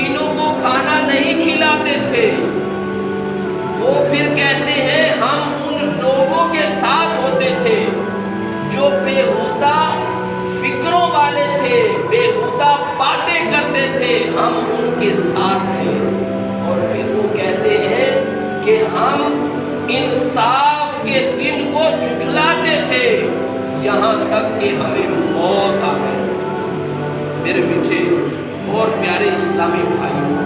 مسکینوں کو کھانا نہیں کھلاتے تھے، وہ پھر کہتے ہیں ہم ان لوگوں کے ساتھ ہوتے تھے جو بےہودہ فکروں والے تھے، بےہودہ باتیں کرتے تھے، ہم ان کے ساتھ تھے۔ اور پھر وہ کہتے ہیں کہ ہم انصاف کے دن کو جھٹلاتے تھے یہاں تک کہ ہمیں موت آ گئی۔ میرے میٹھے اور پیارے اسلامی بھائیوں،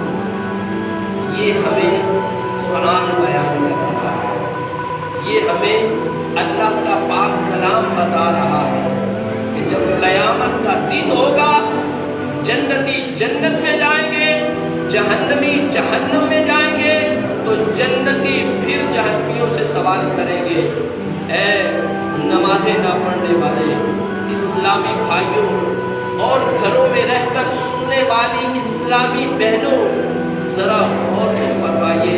یہ ہمیں قرآن بیان کر رہا ہے، یہ ہمیں اللہ کا پاک کلام بتا رہا ہے کہ جب قیامت کا دن ہوگا، جنتی جنت میں جائیں گے، جہنمی جہنم میں جائیں گے، تو جنتی پھر جہنمیوں سے سوال کریں گے، اے نمازیں نہ پڑھنے والے اسلامی بھائیوں اور گھروں میں رہ کر سننے والی اسلامی بہنوں، ذرا غور سے فرمائیے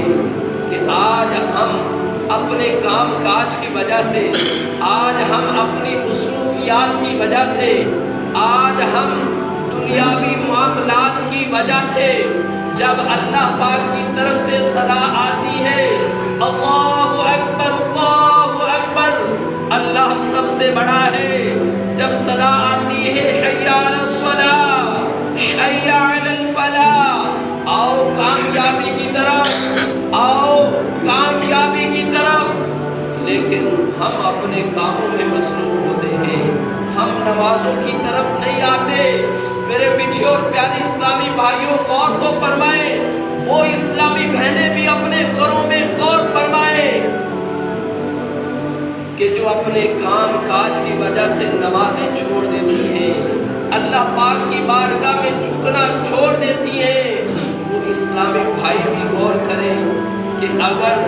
کہ آج ہم اپنے کام کاج کی وجہ سے، آج ہم اپنی مصروفیات کی وجہ سے، آج ہم دنیاوی معاملات کی وجہ سے، جب اللہ پاک کی طرف سے صدا آتی ہے اللہ اکبر اللہ اکبر، اللہ سب سے بڑا ہے، جب صدا آتی ہے حی علی الصلاۃ حی علی الفلاح، آؤ کامیابی کی طرف، آؤ کامیابی کی طرف، لیکن ہم اپنے کاموں میں مصروف ہوتے ہیں، ہم نمازوں کی طرف نہیں آتے۔ میرے میٹھے اور پیارے اسلامی بھائیوں، غور تو فرمائیں، وہ اسلامی بہنیں بھی اپنے گھروں میں غور فرمائیں کہ جو اپنے کام کاج کی وجہ سے نمازیں چھوڑ دیتی ہیں، اللہ پاک کی بارگاہ میں جھکنا چھوڑ دیتی ہیں، وہ اسلامی بھائی بھی غور کریں کہ اگر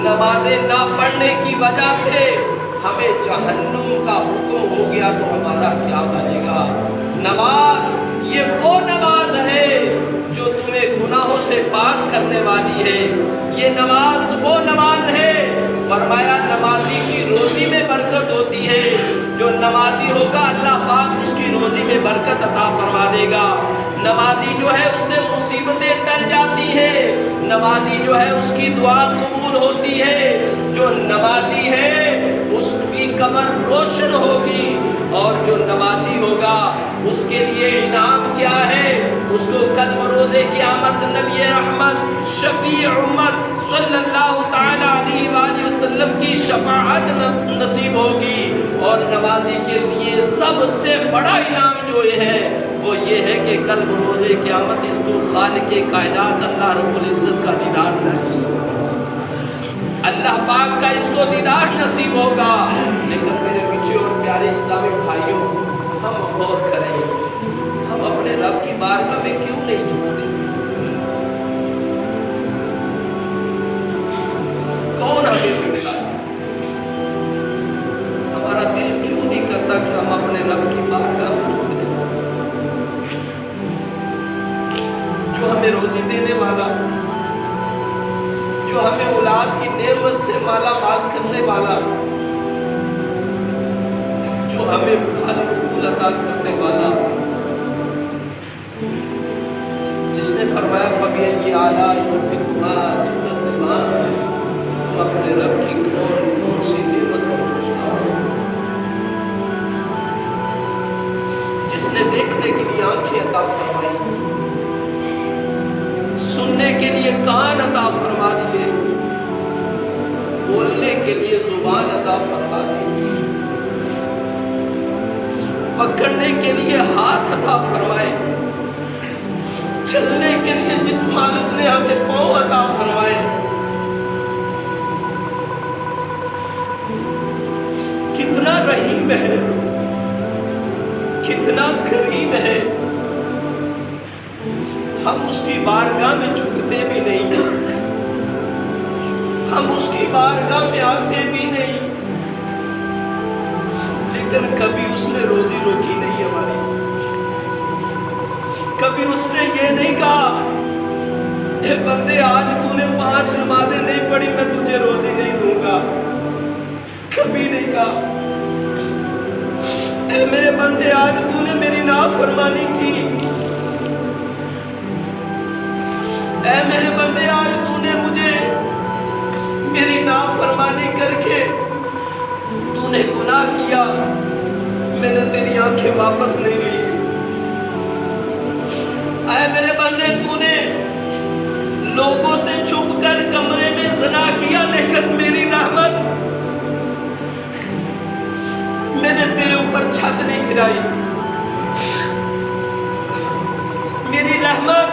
نمازیں نہ پڑھنے کی وجہ سے ہمیں جہنم کا حکم ہو گیا تو ہمارا کیا بنے گا۔ نماز یہ وہ نماز ہے جو تمہیں گناہوں سے پاک کرنے والی ہے، یہ نماز وہ نماز ہے، فرمایا نمازی کی روزی میں برکت ہوتی ہے، جو نمازی ہوگا اللہ پاک اس کی روزی میں برکت عطا فرما دے گا۔ نمازی جو ہے اس سے مصیبتیں ٹل جاتی ہیں، نمازی جو ہے اس کی دعا قبول ہوتی ہے، جو نمازی ہے اس کی قبر روشن ہوگی، اور جو نمازی ہوگا اس کے لیے انعام کیا ہے، اس کو کل بروز قیامت نبی رحمت شفیع امت صلی اللہ تعالی علیہ وآلہ وسلم کی شفاعت نصیب ہوگی۔ اور نمازی کے لیے سب سے بڑا انعام جو ہے وہ یہ ہے کہ کل بروز قیامت اس کو خالق کائنات اللہ رب العزت کا دیدار نصیب ہوگا، اللہ پاک کا اس کو دیدار نصیب ہوگا۔ لیکن میرے میٹھے اور پیارے اسلامی بھائیوں، ہم غور کریں، ہم اپنے رب کی بارگاہ میں کیوں نہیں جھکتے؟ کون ہمیں جھکتا ہے؟ ہمارا دل کیوں نہیں کرتا کہ ہم اپنے رب کی بارگاہ میں جھکیں؟ جو ہمیں روزی دینے والا، جو ہمیں اولاد کی نعمت سے مالا مال کرنے والا، جو ہمیں پھل پھول عطا کرنے والا، جس نے فرمایا فَبِأَيِّ آلَاءِ رَبِّكُمَا تُكَذِّبَانِ، تم اپنے رب کی کون کون سی نعمت کو پوچھنا ہو، جس نے دیکھنے کے لیے آنکھیں عطا فرمائی، سننے کے لیے کان عطا فرما دیے، بولنے کے لیے زبان عطا فرما دی، پکڑنے کے لیے ہاتھ عطا فرمائے، چلنے کے لیے جس مالک نے ہمیں پاؤں عطا فرمائے، کتنا رحیم ہے، کتنا کریم ہے، ہم اس کی بارگاہ میں جھکتے بھی نہیں، ہم اس کی بارگاہ میں آتے بھی نہیں، لیکن کبھی اس نے روزی روکی نہیں ہماری، کبھی اس نے یہ نہیں کہا اے بندے آج تو نے 5 نمازیں نہیں پڑھی میں تجھے روزی نہیں دوں گا، کبھی نہیں کہا اے میرے بندے آج تو نے میری نافرمانی کی اے میرے بندے آج تو نے مجھے میری نافرمانی کر کے تو نے گناہ کیا، میں نے تیری آنکھیں واپس نہیں لی۔ اے میرے بندے تو نے لوگوں سے چھپ کر کمرے میں زنا کیا، لیکن میری رحمت میں نے تیرے اوپر چھت نہیں گرائی۔ میری رحمت،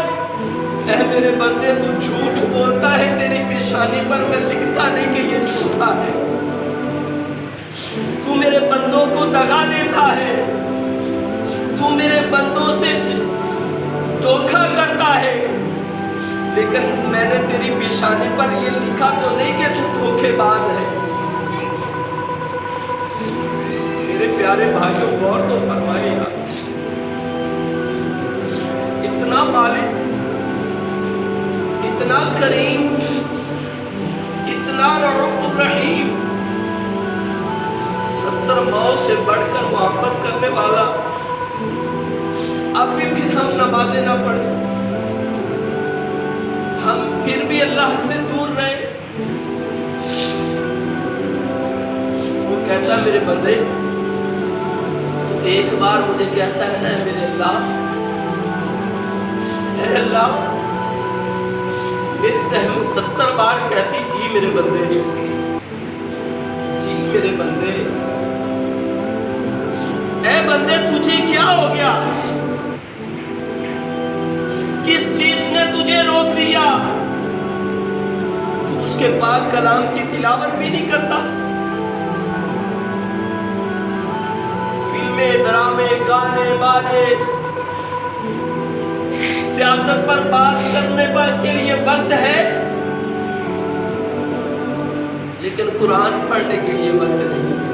اے میرے بندے تو جھوٹ بولتا ہے، تیری پیشانی پر میں لکھتا نہیں کہ یہ جھوٹا ہے۔ تو میرے بندوں کو دغا دیتا ہے، تو میرے بندوں سے دھوکہ کرتا ہے، لیکن میں نے تیری پیشانی پر یہ لکھا تو نہیں کہ تو دھوکے باز ہے۔ میرے پیارے بھائیوں غور تو فرمائیے گا، اتنا مالک، اتنا کریم، اتنا رؤوف رحیم، 70 ماؤں سے بڑھ کر محبت کرنے والا، اب بھی پھر ہم نمازیں نہ پڑھیں، ہم پھر بھی اللہ سے دور رہے۔ وہ کہتا ہے میرے بندے، تو ایک بار مجھے کہتا ہے نا میرے اللہ، اے اللہ، میری رحمت 70 بار کہتی جی میرے بندے، جی میرے بندے، اے بندے تجھے کیا ہو گیا؟ کس چیز نے تجھے روک دیا؟ تو اس کے پاک کلام کی تلاوت بھی نہیں کرتا؟ فلمیں، ڈرامے، گانے، باجے، سیاست پر بات کرنے کے لیے وقت ہے، لیکن قرآن پڑھنے کے لیے وقت نہیں ہے۔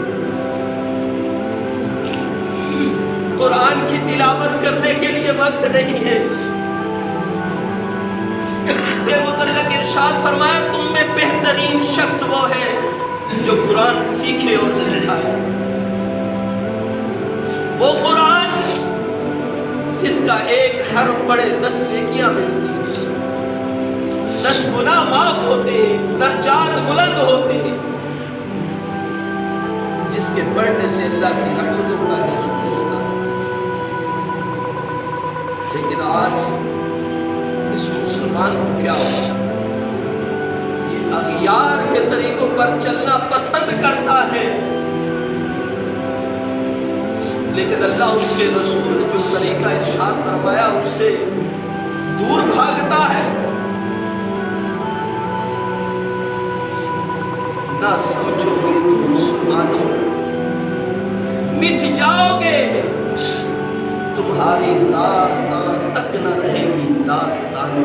قرآن کی تلاوت کرنے کے لیے وقت نہیں ہے۔ اس کے متعلق ارشاد فرمایا تم میں بہترین شخص وہ ہے جو قرآن سیکھے اور سکھائے۔ وہ قرآن جس کا ایک حرف پڑھے 10 نیکیاں ملتی ہیں، 10 گناہ معاف ہوتے ہیں، درجات بلند ہوتے ہیں، جس کے پڑھنے سے اللہ کی رحمتوں کا نزول ہوگا۔ لیکن آج اس مسلمان کو کیا ہوگا؟ یہ اغیار کے طریقوں پر چلنا پسند کرتا ہے، لیکن اللہ اس کے رسول نے جو طریقہ ارشاد فرمایا اس سے دور بھاگتا ہے۔ نہ سمجھو گے تم مسلمانوں، مٹ جاؤ گے، تمہاری داستان تک نہ رہے گی داستان۔